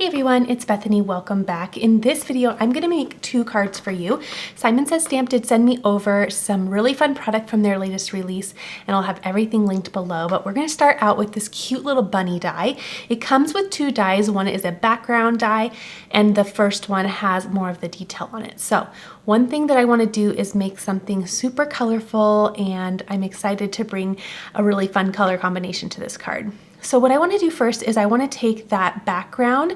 Hey everyone, it's Bethany. Welcome back. In this video, I'm going to make 2 cards for you. Simon Says Stamp did send me over some really fun product from their latest release, and I'll have everything linked below. But we're going to start out with this cute little bunny die. It comes with 2 dies. One is a background die, and the first one has more of the detail on it. So one thing that I want to do is make something super colorful, and I'm excited to bring a really fun color combination to this card. So what I want to do first is I want to take that background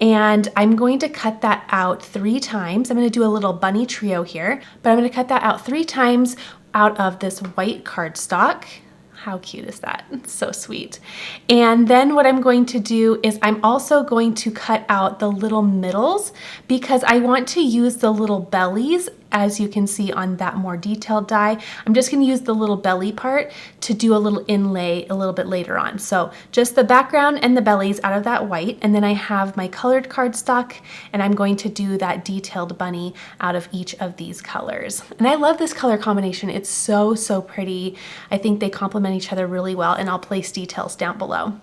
and I'm going to cut that out 3 times. I'm going to do a little bunny trio here, but I'm going to cut that out 3 times out of this white cardstock. How cute is that? It's so sweet. And then what I'm going to do is I'm also going to cut out the little middles because I want to use the little bellies. As you can see on that more detailed die, I'm just going to use the little belly part to do a little inlay a little bit later on. So just the background and the bellies out of that white, and then I have my colored cardstock, and I'm going to do that detailed bunny out of each of these colors. And I love this color combination. It's so pretty. I think they complement each other really well, and I'll place details down below.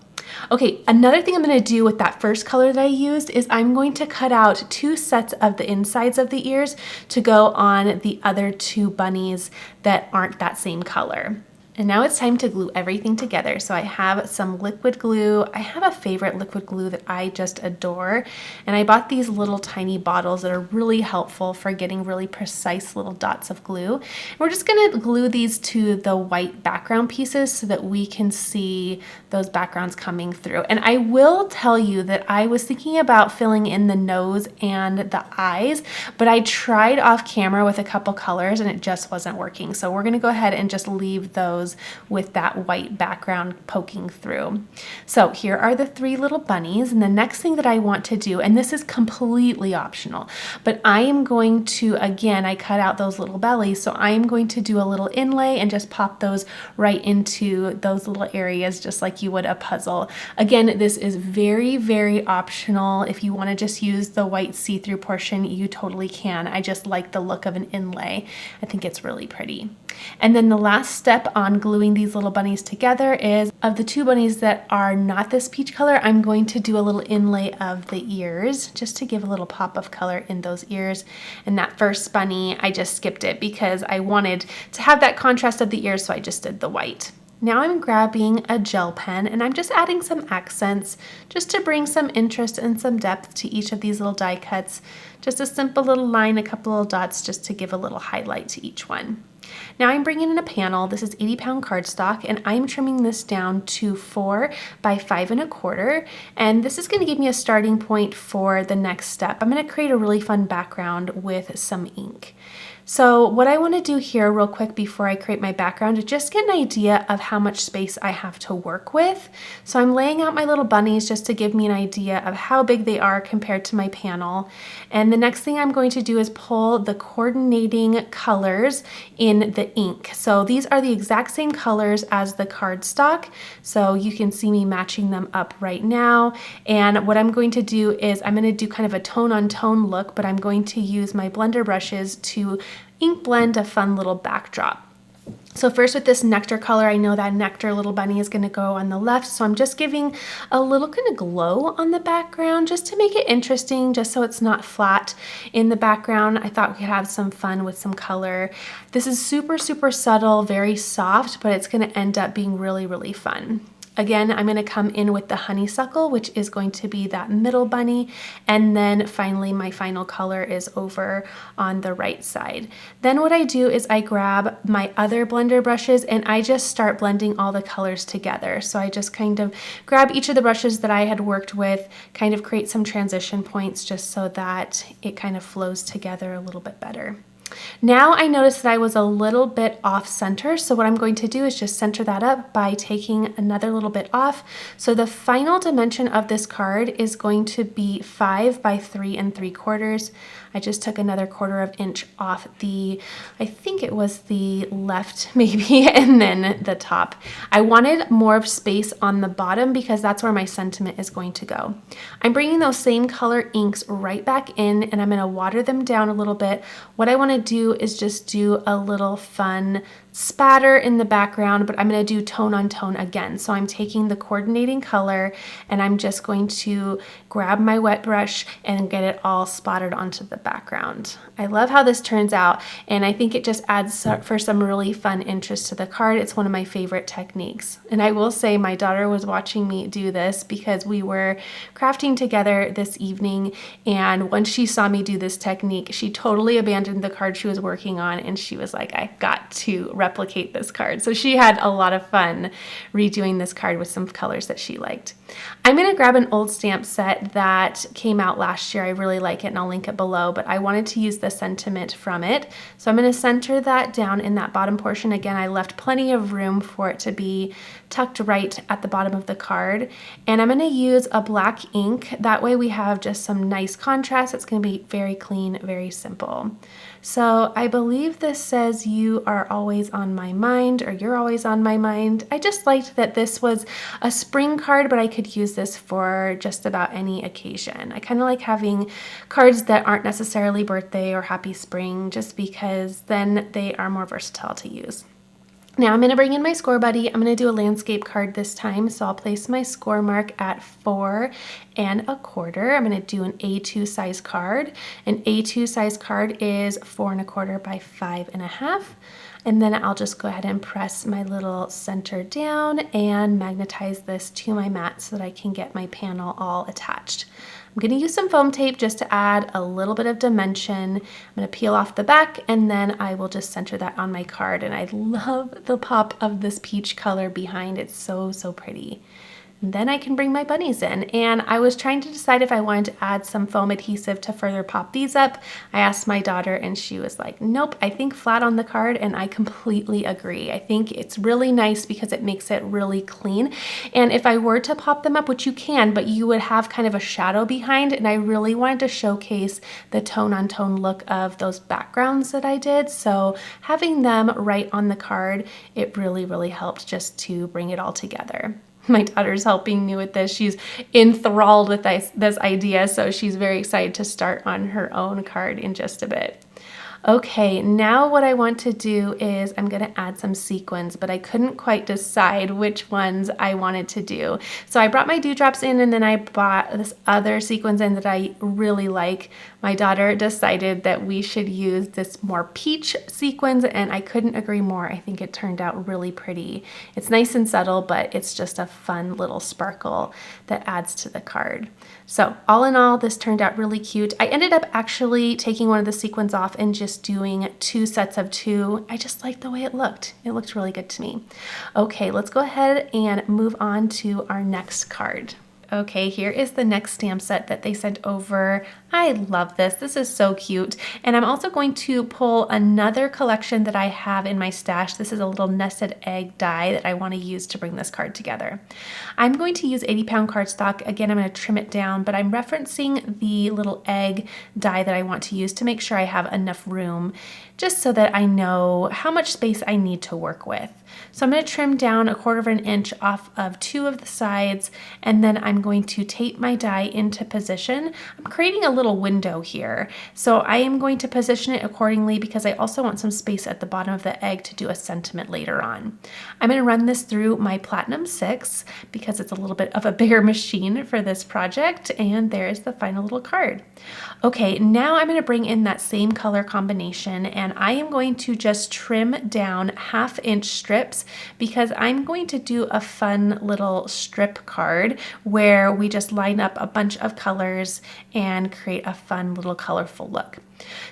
Okay, another thing I'm going to do with that first color that I used is I'm going to cut out 2 sets of the insides of the ears to go on the other 2 bunnies that aren't that same color. And now it's time to glue everything together. So I have some liquid glue. I have a favorite liquid glue that I just adore. And I bought these little tiny bottles that are really helpful for getting really precise little dots of glue. And we're just gonna glue these to the white background pieces so that we can see those backgrounds coming through. And I will tell you that I was thinking about filling in the nose and the eyes, but I tried off camera with a couple colors and it just wasn't working. So we're gonna go ahead and just leave those with that white background poking through. So here are the 3 little bunnies, and the next thing that I want to do, and this is completely optional, but I am going to, again, I cut out those little bellies, so I am going to do a little inlay and just pop those right into those little areas just like you would a puzzle. Again, this is very optional. If you want to just use the white see-through portion, you totally can. I just like the look of an inlay. I think it's really pretty. And then the last step on gluing these little bunnies together is, of the 2 bunnies that are not this peach color, I'm going to do a little inlay of the ears just to give a little pop of color in those ears. And that first bunny, I just skipped it because I wanted to have that contrast of the ears, so I just did the white. Now I'm grabbing a gel pen and I'm just adding some accents just to bring some interest and some depth to each of these little die cuts. Just a simple little line, a couple little dots just to give a little highlight to each one. Now I'm bringing in a panel. This is 80-pound cardstock, and I'm trimming this down to 4 by 5 1/4. And this is going to give me a starting point for the next step. I'm going to create a really fun background with some ink. So what I want to do here real quick before I create my background is just get an idea of how much space I have to work with. So I'm laying out my little bunnies just to give me an idea of how big they are compared to my panel. And the next thing I'm going to do is pull the coordinating colors in the ink. So these are the exact same colors as the cardstock. So you can see me matching them up right now. And what I'm going to do is I'm going to do kind of a tone on tone look, but I'm going to use my blender brushes to ink blend a fun little backdrop. So first with this nectar color, I know that nectar little bunny is going to go on the left, so I'm just giving a little kind of glow on the background just to make it interesting, just so it's not flat in the background. I thought we could have some fun with some color. This is super subtle, very soft, but it's going to end up being really fun. Again, I'm going to come in with the honeysuckle, which is going to be that middle bunny, and then finally my final color is over on the right side. Then what I do is I grab my other blender brushes and I just start blending all the colors together. So I just kind of grab each of the brushes that I had worked with, kind of create some transition points just so that it kind of flows together a little bit better. Now I noticed that I was a little bit off center, so what I'm going to do is just center that up by taking another little bit off. So the final dimension of this card is going to be 5 by 3 3/4. I just took another 1/4 inch off the, I think it was the left maybe, and then the top. I wanted more of space on the bottom because that's where my sentiment is going to go. I'm bringing those same color inks right back in and I'm going to water them down a little bit. What I want to do is just do a little fun spatter in the background, but I'm going to do tone on tone again. So I'm taking the coordinating color and I'm just going to grab my wet brush and get it all spotted onto the background. I love how this turns out, and I think it just adds for some really fun interest to the card. It's one of my favorite techniques. And I will say my daughter was watching me do this because we were crafting together this evening, and once she saw me do this technique, she totally abandoned the card she was working on and she was like, I got to replicate this card. So she had a lot of fun redoing this card with some colors that she liked. I'm going to grab an old stamp set that came out last year. I really like it and I'll link it below, but I wanted to use the sentiment from it. So I'm going to center that down in that bottom portion. Again, I left plenty of room for it to be tucked right at the bottom of the card. And I'm going to use a black ink. That way we have just some nice contrast. It's going to be very clean, very simple. So I believe this says you are always on my mind, or you're always on my mind. I just liked that this was a spring card, but I could use this for just about any occasion. I kind of like having cards that aren't necessarily birthday or happy spring, just because then they are more versatile to use. Now I'm going to bring in my score buddy. I'm going to do a landscape card this time. So I'll place my score mark at 4 1/4. I'm going to do an A2 size card. An A2 size card is 4 1/4 by 5 1/2. And then I'll just go ahead and press my little center down and magnetize this to my mat so that I can get my panel all attached. I'm going to use some foam tape just to add a little bit of dimension. I'm going to peel off the back and then I will just center that on my card. And I love the pop of this peach color behind. It's so, so pretty. And then I can bring my bunnies in. And I was trying to decide if I wanted to add some foam adhesive to further pop these up. I asked my daughter and she was like, nope, I think flat on the card, and I completely agree. I think it's really nice because it makes it really clean. And if I were to pop them up, which you can, but you would have kind of a shadow behind, and I really wanted to showcase the tone on tone look of those backgrounds that I did. So having them right on the card, it really, really helped just to bring it all together. My daughter's helping me with this. She's enthralled with this idea, so she's very excited to start on her own card in just a bit. Okay, now what I want to do is I'm going to add some sequins, but I couldn't quite decide which ones I wanted to do. So I brought my dewdrops in, and then I bought this other sequins in that I really like. My daughter decided that we should use this more peach sequins, and I couldn't agree more. I think it turned out really pretty. It's nice and subtle, but it's just a fun little sparkle that adds to the card. So all in all, this turned out really cute. I ended up actually taking one of the sequins off and just doing 2 sets of 2. I just liked the way it looked. It looked really good to me. Okay, let's go ahead and move on to our next card. Okay, here is the next stamp set that they sent over. I love this. This is so cute. And I'm also going to pull another collection that I have in my stash. This is a little nested egg die that I want to use to bring this card together. I'm going to use 80-pound cardstock. Again, I'm going to trim it down, but I'm referencing the little egg die that I want to use to make sure I have enough room, just so that I know how much space I need to work with. So I'm going to trim down 1/4 inch off of 2 of the sides, and then I'm going to tape my die into position. I'm creating a little window here, so I am going to position it accordingly because I also want some space at the bottom of the egg to do a sentiment later on. I'm going to run this through my Platinum 6 because it's a little bit of a bigger machine for this project, and there's the final little card. Okay, now I'm going to bring in that same color combination, and I am going to just trim down 1/2 inch strips because I'm going to do a fun little strip card where we just line up a bunch of colors and create a fun little colorful look.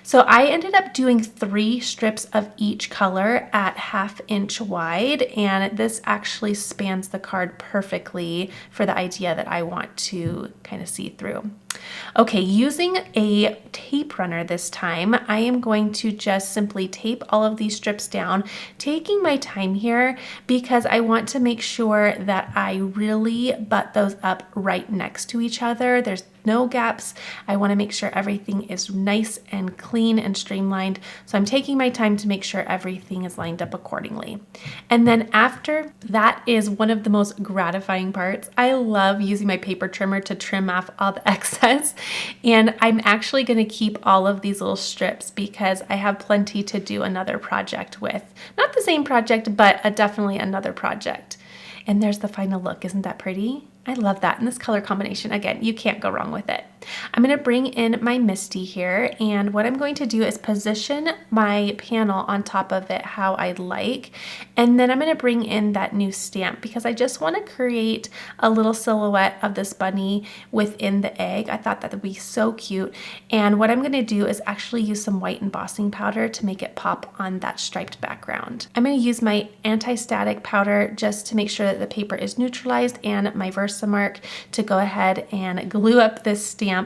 So I ended up doing 3 strips of each color at 1/2 inch wide, and this actually spans the card perfectly for the idea that I want to kind of see through. Okay, using a tape runner this time, I am going to just simply tape all of these strips down, taking my time here because I want to make sure that I really butt those up right next to each other. There's no gaps. I want to make sure everything is nice and clean and streamlined. So I'm taking my time to make sure everything is lined up accordingly. And then after that is one of the most gratifying parts. I love using my paper trimmer to trim off all the excess. And I'm actually going to keep all of these little strips because I have plenty to do another project with. Not the same project, but definitely another project. And there's the final look. Isn't that pretty? I love that. And this color combination, again, you can't go wrong with it. I'm going to bring in my Misty here, and what I'm going to do is position my panel on top of it how I'd like, and then I'm going to bring in that new stamp because I just want to create a little silhouette of this bunny within the egg. I thought that would be so cute, and what I'm going to do is actually use some white embossing powder to make it pop on that striped background. I'm going to use my anti-static powder just to make sure that the paper is neutralized and my Versamark to go ahead and glue up this stamp,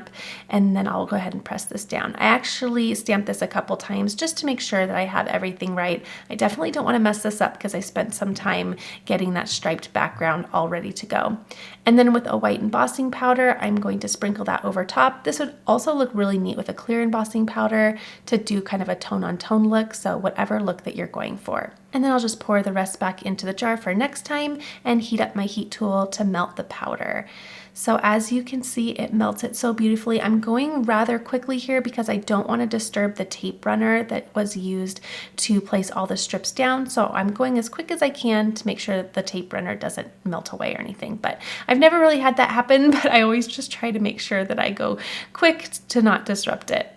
and then I'll go ahead and press this down. I actually stamped this a couple times just to make sure that I have everything right. I definitely don't want to mess this up because I spent some time getting that striped background all ready to go. And then with a white embossing powder, I'm going to sprinkle that over top. This would also look really neat with a clear embossing powder to do kind of a tone-on-tone look, so whatever look that you're going for. And then I'll just pour the rest back into the jar for next time and heat up my heat tool to melt the powder. So as you can see, it melts it so beautifully. I'm going rather quickly here because I don't want to disturb the tape runner that was used to place all the strips down. So I'm going as quick as I can to make sure that the tape runner doesn't melt away or anything. But I've never really had that happen, but I always just try to make sure that I go quick to not disrupt it.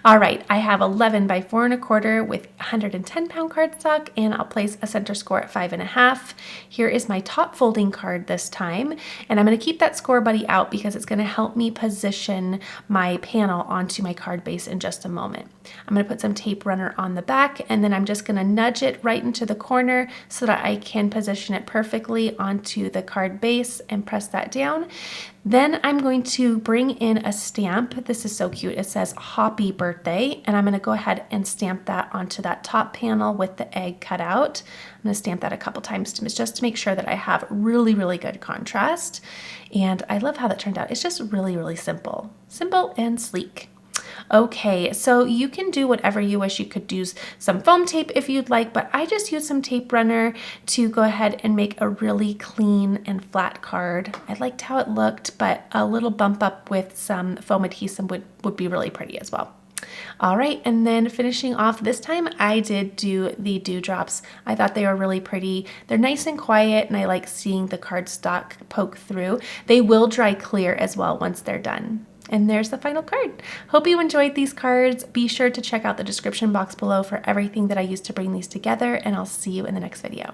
All right, I have 11 by 4 1/4 with 110 pound cardstock, and I'll place a center score at 5.5. Here is my top folding card this time, and I'm going to keep that score buddy out because it's going to help me position my panel onto my card base in just a moment. I'm going to put some tape runner on the back, and then I'm just going to nudge it right into the corner so that I can position it perfectly onto the card base and press that down. Then I'm going to bring in a stamp. This is so cute. It says Happy Birthday, and I'm going to go ahead and stamp that onto that top panel with the egg cut out. I'm going to stamp that a couple times just to make sure that I have really, really good contrast. And I love how that turned out. It's just really, really simple. Simple and sleek. Okay, so you can do whatever you wish. You could use some foam tape if you'd like, but I just used some tape runner to go ahead and make a really clean and flat card. I liked how it looked, but a little bump up with some foam adhesive would be really pretty as well. All right, and then finishing off this time, I did do the dewdrops. I thought they were really pretty. They're nice and quiet, and I like seeing the cardstock poke through. They will dry clear as well once they're done. And there's the final card. Hope you enjoyed these cards. Be sure to check out the description box below for everything that I used to bring these together, and I'll see you in the next video.